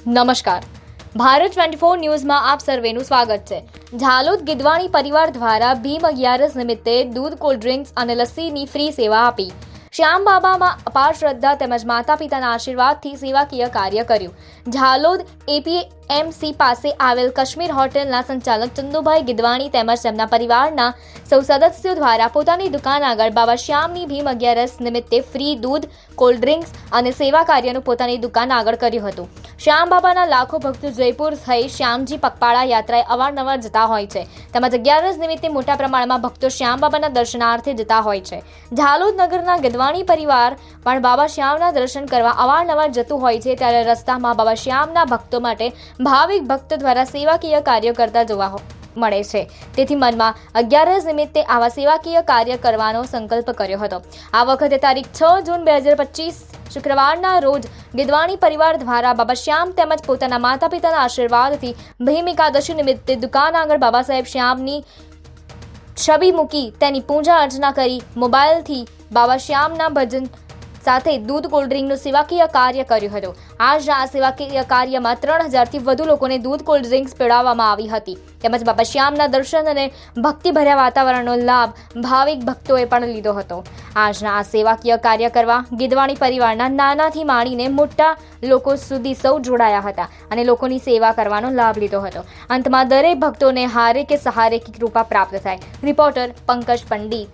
નમસ્કાર, ભારત 24 ન્યૂઝમાં આપ સર્વેનું સ્વાગત છે। ઝાલોદ ગિદવાણી પરિવાર દ્વારા ભીમ 11 નિમિત્તે દૂધ, કોલ્ડ ડ્રિંક્સ અને લસ્સીની ફ્રી સેવા આપી। શ્યામ બાબામાં અપાર શ્રદ્ધા તેમજ માતા પિતાના આશીર્વાદથી સેવાકીય કાર્ય કર્યું। ઝાલોદ એપીએમસી પાસે આવેલ કાશ્મીર હોટેલના સંચાલક ચંદુભાઈ ગિદવાણી તેમજ તેમના પરિવારના સૌ સદસ્યો દ્વારા પોતાની દુકાન આગળ બાબા શ્યામની ભીમ 11 નિમિત્તે ફ્રી દૂધ, કોલ્ડ ડ્રિંક્સ અને સેવા કાર્યનું પોતાની દુકાન આગળ કર્યું હતું। શ્યામ બાબાના લાખો ભક્તો જયપુર થઈ શ્યામજી પગપાળા યાત્રાએ અવારનવાર જતા હોય છે તેમજ 11 નિમિત્તે મોટા પ્રમાણમાં ભક્તો શ્યામ બાબાના દર્શનાર્થે જતા હોય છે। ઝાલોદ નગરના ગિદવાણી પરિવાર પણ બાબા શ્યામના દર્શન કરવા અવારનવાર જતું હોય છે ત્યારે રસ્તામાં બાબા શ્યામના ભક્તો માટે ભાવિક ભક્તો દ્વારા સેવાકીય કાર્ય કરતા જોવા મળે છે। તેથી મનમાં 11 નિમિત્તે આવા સેવાકીય કાર્ય કરવાનો સંકલ્પ કર્યો હતો। આ વખતે તારીખ 6 જૂન 2025 શુક્રવારના રોજ ગિદવાણી પરિવાર દ્વારા બાબા શ્યામ તેમજ પોતાના માતા પિતાના આશીર્વાદથી ભીમ એકાદશી નિમિત્તે દુકાન આગળ બાબા સાહેબ શ્યામની છબી મૂકી તેની પૂજા અર્ચના કરી મોબાઈલથી બાબા શ્યામના ભજન સાથે દૂધ, કોલ્ડ ડ્રિંકનું સેવાકીય કાર્ય કર્યું હતું। આજના આ સેવાકીય કાર્યમાં 3000થી વધુ લોકોને દૂધ, કોલ્ડ ડ્રિંક્સ પીવડાવવામાં આવી હતી તેમજ બાબા શ્યામના દર્શન અને ભક્તિભર્યા વાતાવરણનો લાભ ભાવિક ભક્તોએ પણ લીધો હતો। આજના આ સેવાકીય કાર્ય કરવા ગિદવાણી પરિવારના નાનાથી માંડીને મોટા લોકો સુધી સૌ જોડાયા હતા અને લોકોની સેવા કરવાનો લાભ લીધો હતો। અંતમાં દરેક ભક્તોને હારે કે સહારે કી કૃપા પ્રાપ્ત થાય। રિપોર્ટર પંકજ પંડિત,